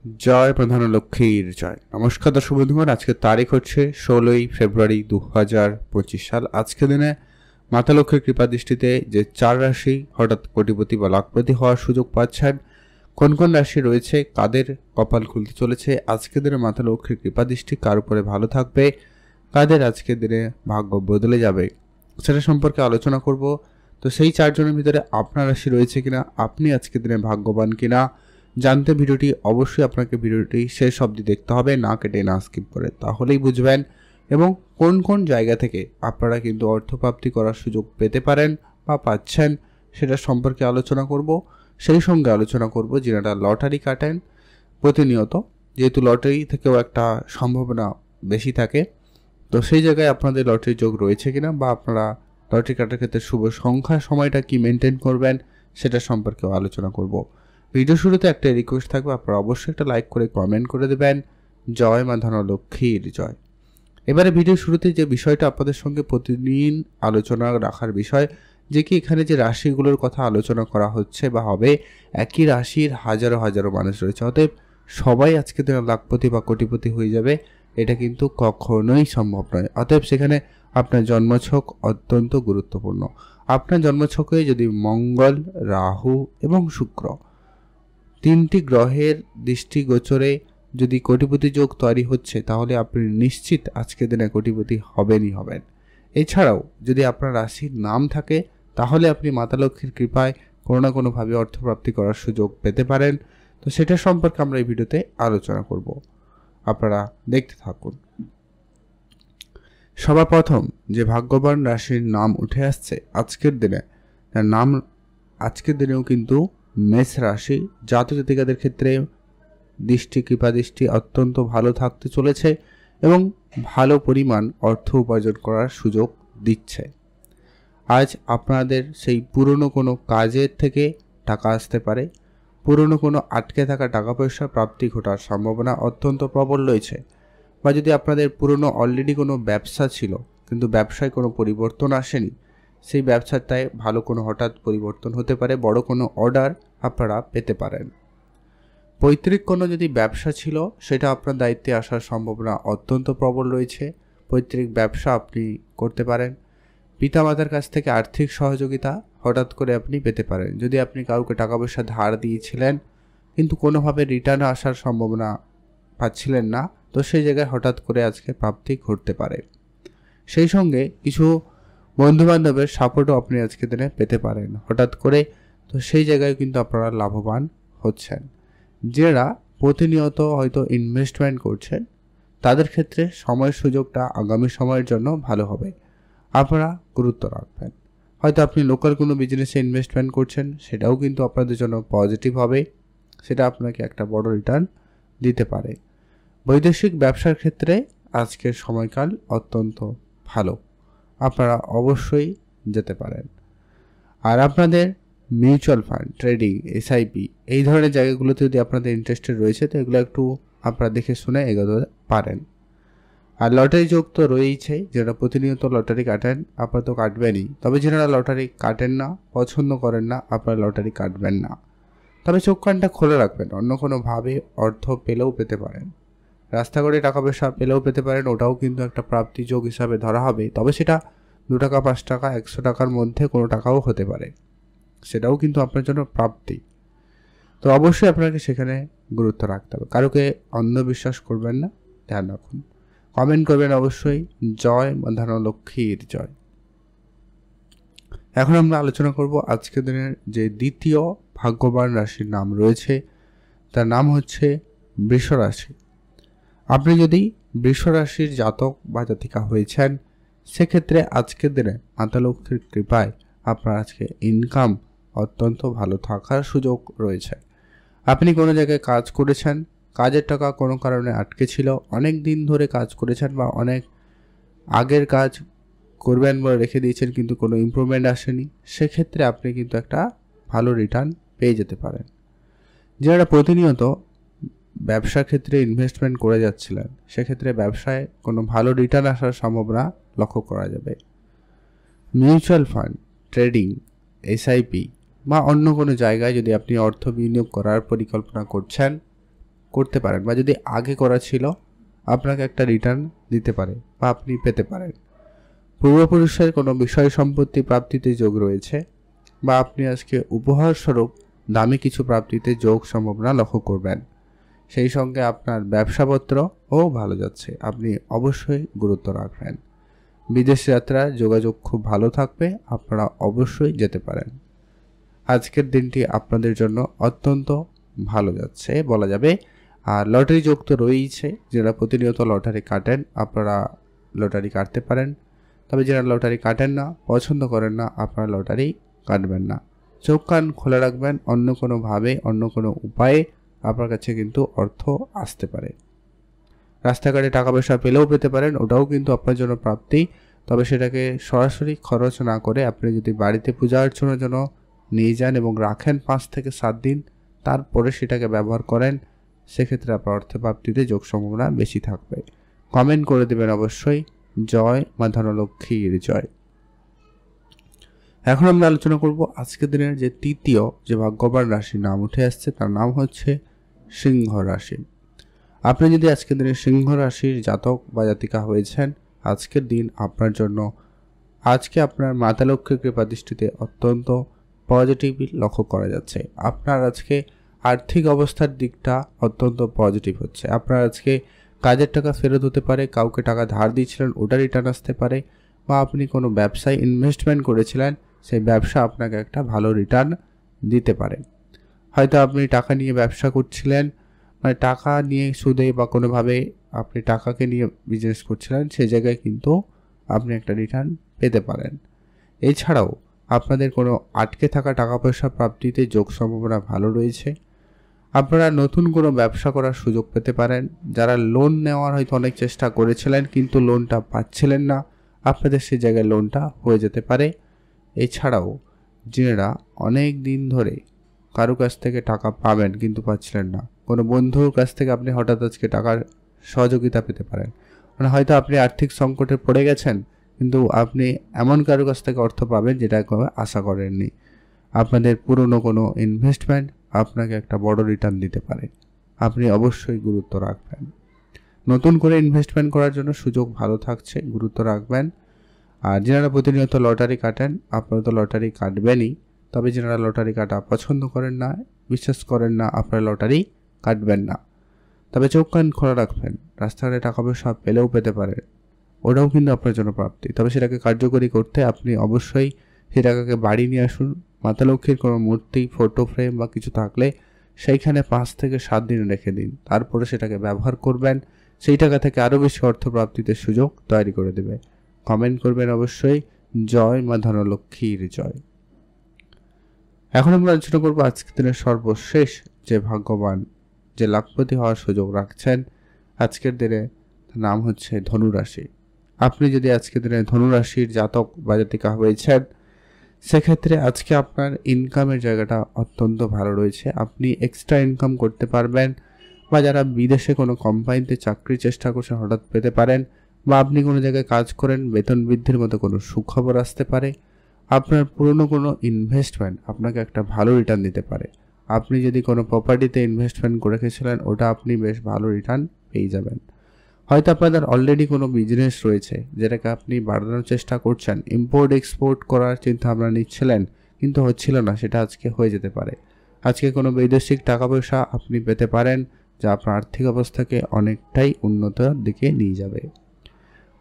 জয় প্রধান লক্ষ্মীর জয়। নমস্কার দর্শক বন্ধুগণ, আজকের তারিখ হচ্ছে 16ই ফেব্রুয়ারি 2025 সাল। আজকে দিনে মাতা লক্ষ্মীর কৃপা দৃষ্টিতে যে 4 রাশি হঠাৎ কোটিপতি বা লাখপতি হওয়ার সুযোগ পাচ্ছেন, কোন কোন রাশি রয়েছে, কাদের কপাল খুলতে চলেছে, আজকে দিনে মাতা লক্ষ্মীর কৃপা দৃষ্টি কার উপরে ভালো থাকবে, কাদের আজকে দিনে ভাগ্য বদলে যাবে, সেটা সম্পর্কে আলোচনা করব। তো সেই 4 জনের ভিতরে আপনার রাশি রয়েছে কিনা, আপনি আজকে দিনে ভাগ্যবান কিনা জানতে ভিডিওটি অবশ্যই আপনাকে ভিডিওটি শেষ অবধি দেখতে হবে, না কেটে না স্কিপ করে, তাহলেই বুঝবেন। এবং কোন কোন জায়গা থেকে আপনারা কিন্তু অর্থপ্রাপ্তি করার সুযোগ পেতে পারেন বা পাচ্ছেন সেটা সম্পর্কে আলোচনা করব। সেই সঙ্গে আলোচনা করব যারা লটারি কাটেন প্রতিনিয়ত, যেহেতু লটারি থেকেও একটা সম্ভাবনা বেশি থাকে, তো সেই জায়গায় আপনাদের লটারি যোগ রয়েছে কিনা বা আপনারা লটারি কাটার ক্ষেত্রে শুভ সংখ্যা সময়টা কি মেনটেন করবেন সেটা সম্পর্কেও আলোচনা করব। ভিডিও শুরুতে একটা রিকোয়েস্ট থাকবে, আপনারা অবশ্যই একটা লাইক করে কমেন্ট করে দেবেন। জয় মা ধনলক্ষ্মীর জয়। এবারে ভিডিও শুরুতে যে বিষয়টা আপনাদের সঙ্গে প্রতিদিন আলোচনা রাখার বিষয়, যে কি এখানে যে রাশিগুলোর কথা আলোচনা করা হচ্ছে বা হবে, একই রাশির হাজারো হাজারো মানুষ রয়েছে, অতএব সবাই আজকে দিনে লাখপতি বা কোটিপতি হয়ে যাবে এটা কিন্তু কখনোই সম্ভব নয়। অতএব সেখানে আপনার জন্মছক অত্যন্ত গুরুত্বপূর্ণ। আপনার জন্মছকে যদি মঙ্গল, রাহু এবং শুক্র 3টি গ্রহের দৃষ্টিগোচরে যদি কোটিপতি যোগ তৈরি হচ্ছে, তাহলে আপনি নিশ্চিত আজকের দিনে কোটিপতি হবেনই হবেন। এছাড়াও যদি আপনার রাশির নাম থাকে, তাহলে আপনি মাতা লক্ষ্মীর কৃপায় কোনো না কোনোভাবে অর্থপ্রাপ্তি করার সুযোগ পেতে পারেন। তো সেটা সম্পর্কে আমরা এই ভিডিওতে আলোচনা করব, আপনারা দেখতে থাকুন। সবার প্রথম যে ভাগ্যবান রাশির নাম উঠে আসছে আজকের দিনে, তার নাম আজকের দিনেও কিন্তু মেষ রাশি। জাতক জাতিকাদের ক্ষেত্রে কৃপা দৃষ্টি অত্যন্ত ভালো থাকতে চলেছে এবং ভালো পরিমাণ অর্থ উপার্জন করার সুযোগ দিচ্ছে। আজ আপনাদের সেই পুরনো কোনো কাজের থেকে টাকা আসতে পারে, পুরনো কোনো আটকে থাকা টাকা পয়সা প্রাপ্তি ঘটার সম্ভাবনা অত্যন্ত প্রবল রয়েছে। বা যদি আপনাদের পুরনো অলরেডি কোনো ব্যবসা ছিল কিন্তু ব্যবসায় কোনো পরিবর্তন আসেনি, সেই ব্যবসাটায় ভালো কোনো হঠাৎ পরিবর্তন হতে পারে, বড় কোনো অর্ডার আপনারা পেতে পারেন। পৈতৃক কোনো যদি ব্যবসা ছিল সেটা আপনার দায়িত্বে আসার সম্ভাবনা অত্যন্ত প্রবল রয়েছে। পৈতৃক ব্যবসা আপনি করতে পারেন। পিতামাতার কাছ থেকে আর্থিক সহযোগিতা হঠাৎ করে আপনি পেতে পারেন। যদি আপনি কাউকে টাকা পয়সা ধার দিয়েছিলেন কিন্তু কোনোভাবে রিটার্ন আসার সম্ভাবনা পাচ্ছিলেন না, তো সেই জায়গায় হঠাৎ করে আজকে প্রাপ্তি ঘটতে পারে। সেই সঙ্গে কিছু বন্ধুবান্ধবের সাপোর্টও আপনি আজকে দিনে পেতে পারেন হঠাৎ করে, তো সেই জায়গায় কিন্তু আপনারা লাভবান হচ্ছেন। যারা প্রতিনিয়ত হয়তো ইনভেস্টমেন্ট করছেন তাদের ক্ষেত্রে সময় সুযোগটা আগামী সময়ের জন্য ভালো হবে, আপনারা গুরুত্ব রাখবেন। হয়তো আপনি লোকাল কোনো বিজনেসে ইনভেস্টমেন্ট করছেন, সেটাও কিন্তু আপনাদের জন্য পজিটিভ হবে, সেটা আপনাকে একটা বড় রিটার্ন দিতে পারে। বৈদেশিক ব্যবসার ক্ষেত্রে আজকের সময়কাল অত্যন্ত ভালো, আপনারা অবশ্যই যেতে পারেন। আর আপনাদের মিউচুয়াল ফান্ড, ট্রেডিং, এসআইপি এই ধরনের জায়গাগুলোতে যদি আপনাদের ইন্টারেস্টেড রয়েছে, তো এগুলো একটু আপনারা দেখে শুনে এগোতে পারেন। আর লটারি যোগ তো রয়েইছে, যারা প্রতিনিয়ত লটারি কাটেন আপনারা তো কাটবেনই, তবে যারা লটারি কাটেন না, পছন্দ করেন না, আপনারা লটারি কাটবেন না। তবে চোখ কানটা খোলা রাখবেন, অন্য কোনোভাবে অর্থ পেলেও পেতে পারেন, রাস্তা করে টাকা পয়সা পেলেও পেতে পারেন, ওটাও কিন্তু একটা প্রাপ্তি যোগ হিসাবে ধরা হবে। তবে সেটা 2 টাকা, 5 টাকা, 100 টাকার মধ্যে কোনো টাকাও হতে পারে, সেটাও কিন্তু আপনার জন্য প্রাপ্তি। তো অবশ্যই আপনাকে সেখানে গুরুত্ব রাখতে হবে, কারোকে অন্ধবিশ্বাস করবেন না, ধ্যান রাখুন। কমেন্ট করবেন অবশ্যই। জয় মা ধনলক্ষ্মীর জয়। এখন আমরা আলোচনা করব আজকের দিনের যে দ্বিতীয় ভাগ্যবান রাশির নাম রয়েছে, তার নাম হচ্ছে বৃষ রাশি। আপনি যদি বৃষ রাশির জাতক বা জাতিকা হয়েছেন, সেক্ষেত্রে আজকের দিনে মাতা লক্ষ্মীর কৃপায় আপনার আজকে ইনকাম অত্যন্ত ভালো থাকার সুযোগ রয়েছে। আপনি কোনো জায়গায় কাজ করেছেন, কাজের টাকা কোনো কারণে আটকে ছিল, অনেক দিন ধরে কাজ করেছেন বা অনেক আগের কাজ করবেন বলে রেখে দিয়েছেন কিন্তু কোনো ইমপ্রুভমেন্ট আসেনি, সেক্ষেত্রে আপনি কিন্তু একটা ভালো রিটার্ন পেয়ে যেতে পারেন। যারা প্রতিনিয়ত ব্যবসার ক্ষেত্রে ইনভেস্টমেন্ট করে যাচ্ছিলেন, সেক্ষেত্রে ব্যবসায় কোনো ভালো রিটার্ন আসার সম্ভাবনা লক্ষ্য করা যাবে। মিউচুয়াল ফান্ড, ট্রেডিং, এসআইপি বা অন্য কোনো জায়গায় যদি আপনি অর্থ বিনিয়োগ করার পরিকল্পনা করছেন, করতে পারেন, বা যদি আগে করা ছিল আপনাকে একটা রিটার্ন দিতে পারে বা আপনি পেতে পারেন। পূর্বপুরুষের কোনো বিষয় সম্পত্তি প্রাপ্তিতে যোগ রয়েছে, বা আপনি আজকে উপহার স্বরূপ দামি কিছু প্রাপ্তিতে যোগ সম্ভাবনা লক্ষ্য করবেন। সেই সঙ্গে আপনার ব্যবসাপত্রও ভালো যাচ্ছে, আপনি অবশ্যই গুরুত্ব রাখবেন। বিদেশ যাত্রার যোগাযোগ খুব ভালো থাকবে, আপনারা অবশ্যই যেতে পারেন। আজকের দিনটি আপনাদের জন্য অত্যন্ত ভালো যাচ্ছে বলা যাবে। আর লটারি যোগ তো রয়েইছে, যারা প্রতিনিয়ত লটারি কাটেন আপনারা লটারি কাটতে পারেন। তবে যারা লটারি কাটেন না, পছন্দ করেন না, আপনারা লটারি কাটবেন না। চোখ কান খোলা রাখবেন, অন্য কোনোভাবে অন্য কোনো উপায়ে আপনার কাছে কিন্তু অর্থ আসতে পারে। রাস্তাঘাটে টাকা পয়সা পেলেও পেতে পারেন, ওটাও কিন্তু আপনার জন্য প্রাপ্তি। তবে সেটাকে সরাসরি খরচ না করে আপনি যদি বাড়িতে পূজা অর্চনার জন্য নিয়ে যান এবং রাখেন 5 থেকে 7 দিন, তারপরে সেটাকে ব্যবহার করেন, সেক্ষেত্রে আপনার অর্থপ্রাপ্তিতে যোগ সম্ভাবনা বেশি থাকবে। কমেন্ট করে দেবেন অবশ্যই, জয় মা ধনলক্ষ্মীর জয়। এখন আমরা আলোচনা করব আজকের দিনের যে তৃতীয় যে ভাগ্যবান রাশির নাম উঠে আসছে, তার নাম হচ্ছে সিংহ রাশি। আপনি যদি আজকের দিনে সিংহ রাশির জাতক বা জাতিকা হয়েছেন, আজকের দিন আপনার জন্য আজকে আপনার মাতা লক্ষ্মীর কৃপা দৃষ্টিতে অত্যন্ত পজিটিভ লক্ষ্য করা যাচ্ছে। আপনার আজকে আর্থিক অবস্থার দিকটা অত্যন্ত পজিটিভ হচ্ছে। আপনার আজকে কাজের টাকা ফেরত হতে পারে, কাউকে টাকা ধার দিয়েছিলেন ওটা রিটার্ন আসতে পারে, বা আপনি কোনো ব্যবসায় ইনভেস্টমেন্ট করেছিলেন, সেই ব্যবসা আপনাকে একটা ভালো রিটার্ন দিতে পারে। হয়তো আপনি টাকা নিয়ে ব্যবসা করছিলেন, মানে টাকা নিয়ে সুদে বা কোনোভাবে আপনি টাকাকে নিয়ে বিজনেস করছিলেন, সেই জায়গায় কিন্তু আপনি একটা রিটার্ন পেতে পারেন। এছাড়াও আপনাদের কোনো আটকে থাকা টাকা পয়সা প্রাপ্তিতে যোগ সম্ভাবনা ভালো রয়েছে। আপনারা নতুন কোনো ব্যবসা করার সুযোগ পেতে পারেন। যারা লোন নেওয়ার হয়তো অনেক চেষ্টা করেছিলেন কিন্তু লোনটা পাচ্ছিলেন না, আপনাদের সেই জায়গায় লোনটা হয়ে যেতে পারে। এছাড়াও যারা অনেক দিন ধরে কারো কাছ থেকে টাকা পাবেন কিন্তু পাচ্ছিলেন না, কোনো বন্ধুর কাছ থেকে আপনি হঠাৎ আজকে টাকার সহযোগিতা পেতে পারেন। মানে হয়তো আপনি আর্থিক সংকটে পড়ে গেছেন, কিন্তু আপনি এমন কারো কাছ থেকে অর্থ পাবেন যেটা কোনো আশা করেননি। আপনাদের পুরনো কোনো ইনভেস্টমেন্ট আপনাকে একটা বড় রিটার্ন দিতে পারে, আপনি অবশ্যই গুরুত্ব রাখবেন। নতুন করে ইনভেস্টমেন্ট করার জন্য সুযোগ ভালো থাকছে, গুরুত্ব রাখবেন। আর যারা প্রতিনিয়ত লটারি কাটেন, আপনারা তো লটারি কাটবেনই, তবে যারা লটারি কাটা পছন্দ করেন না, বিশ্বাস করেন না, আপনারা লটারি কাটবেন না। তবে চোখ কান খোলা রাখবেন, রাস্তাঘাটে টাকা পয়সা পেলেও পেতে পারে, ওটাও কিন্তু আপনার জন্য প্রাপ্তি। তবে সেটাকে কার্যকরী করতে আপনি অবশ্যই সেই টাকাকে বাড়ি নিয়ে আসুন। মাতা লক্ষ্মীর কোনো মূর্তি, ফটো ফ্রেম বা কিছু থাকলে সেইখানে 5 থেকে 7 দিন রেখে দিন, তারপরে সেটাকে ব্যবহার করবেন। সেই টাকা থেকে আরও বেশি অর্থ প্রাপ্তিতে সুযোগ তৈরি করে দেবে। কমেন্ট করবেন অবশ্যই, জয় মা ধনলক্ষ্মীর জয়। এখন আমরা আলোচনা করবো আজকের দিনের সর্বশেষ যে ভাগ্যবান যে লাখপতি হওয়ার সুযোগ রাখছেন আজকের দিনে, নাম হচ্ছে ধনুরাশি। আপনি যদি আজকের দিনে ধনুরাশির জাতক বা জাতিকা হয়েছেন, সেক্ষেত্রে আজকে আপনার ইনকামের জায়গাটা অত্যন্ত ভালো রয়েছে। আপনি এক্সট্রা ইনকাম করতে পারবেন, বা যারা বিদেশে কোনো কোম্পানিতে চাকরির চেষ্টা করছেন হঠাৎ পেতে পারেন, বা আপনি কোনো জায়গায় কাজ করেন বেতন বৃদ্ধির মতো কোনো সুখবর আসতে পারে। আপনার পুরনো কোনো ইনভেস্টমেন্ট আপনাকে একটা ভালো রিটার্ন দিতে পারে। আপনি যদি কোনো প্রপার্টিতে ইনভেস্টমেন্ট করে রেখেছিলেন, ওটা আপনি বেশ ভালো রিটার্ন পেয়ে যাবেন। হয়তো আপনাদের অলরেডি কোনো বিজনেস রয়েছে যেটাকে আপনি বাড়ানোর চেষ্টা করছেন, ইম্পোর্ট এক্সপোর্ট করার চিন্তা ভাবনা নিচ্ছিলেন কিন্তু হচ্ছিল না, সেটা আজকে হয়ে যেতে পারে। আজকে কোনো বৈদেশিক টাকা পয়সা আপনি পেতে পারেন, যা আপনার আর্থিক অবস্থাকে অনেকটাই উন্নতির দিকে নিয়ে যাবে।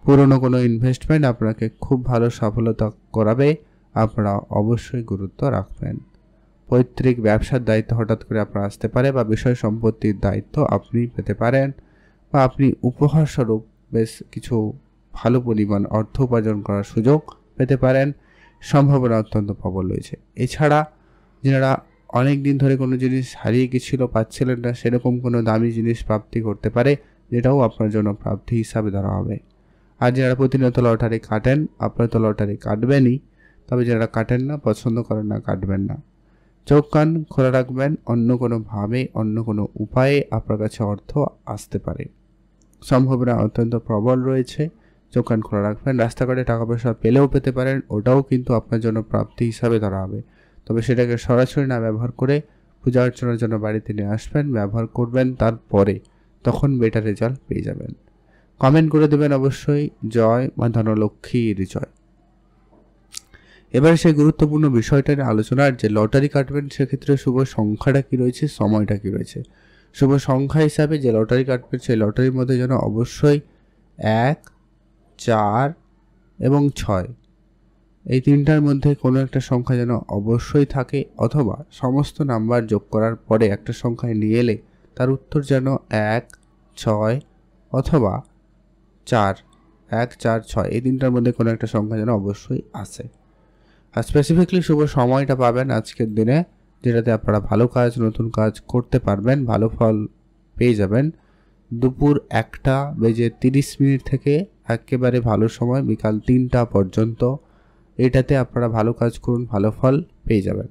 পুরনো কোনো ইনভেস্টমেন্ট আপনাকে খুব ভালো সফলতা করাবে, আপনারা অবশ্যই গুরুত্ব রাখবেন। পৈতৃক ব্যবসার দায়িত্ব হঠাৎ করে আপনার আসতে পারে, বা বিষয় সম্পত্তির দায়িত্ব আপনি পেতে পারেন, বা আপনি উপহার স্বরূপ বেশ কিছু ভালো পরিমাণ অর্থ উপার্জন করার সুযোগ পেতে পারেন। সম্ভাবনা অত্যন্ত প্রবল রয়েছে। এছাড়া যারা অনেক দিন ধরে কোনো জিনিস হারিয়ে গেছিল, পাচ্ছিলেন না, সেরকম কোনো দামি জিনিস প্রাপ্তি করতে পারে, যেটাও আপনার জন্য প্রাপ্তি হিসাবে ধরা হবে। আর যারা প্রতিনিয়ত লটারি কাটেন, আপনারা তো লটারি কাটবেনই, তবে যারা কাটেন না, পছন্দ করেন না, কাটবেন না। চোখ কান খোলা রাখবেন, অন্য কোনোভাবে অন্য কোনো উপায়ে আপনার কাছে অর্থ আসতে পারে, সম্ভাবনা অত্যন্ত প্রবল রয়েছে। চোখ কান খোলা রাখবেন। রাস্তাঘাটে টাকা পয়সা পেলেও পেতে পারেন, ওটাও কিন্তু আপনার জন্য প্রাপ্তি হিসাবে ধরা হবে। তবে সেটাকে সরাসরি না ব্যবহার করে পূজা অর্চনার জন্য বাড়িতে নিয়ে আসবেন, ব্যবহার করবেন, তারপরে তখন বেটার রেজাল্ট পেয়ে যাবেন। কমেন্ট করে দেবেন অবশ্যই জয় মা ধনলক্ষ্মীর জয়। এবার সেই গুরুত্বপূর্ণ বিষয়টা নিয়ে আলোচনার, যে লটারি কাটবেন সেক্ষেত্রে শুভ সংখ্যাটা কী রয়েছে, সময়টা কী রয়েছে। শুভ সংখ্যা হিসাবে যে লটারি কাটবেন সেই লটারির মধ্যে যেন অবশ্যই 1, 4 এবং 6 এই তিনটার মধ্যে কোনো একটা সংখ্যা যেন অবশ্যই থাকে, অথবা সমস্ত নাম্বার যোগ করার পরে একটা সংখ্যায় নিয়ে এলে তার উত্তর যেন 1, 6 অথবা 4, 1, 4, 6 এই তিনটার মধ্যে কোনো একটা সংখ্যা যেন অবশ্যই আসে। আর স্পেসিফিকলি শুভ সময়টা পাবেন আজকের দিনে, যেটাতে আপনারা ভালো কাজ, নতুন কাজ করতে পারবেন, ভালো ফল পেয়ে যাবেন। দুপুর 1:30 থেকে একেবারে ভালো সময় বিকাল 3টা পর্যন্ত, এটাতে আপনারা ভালো কাজ করুন, ভালো ফল পেয়ে যাবেন।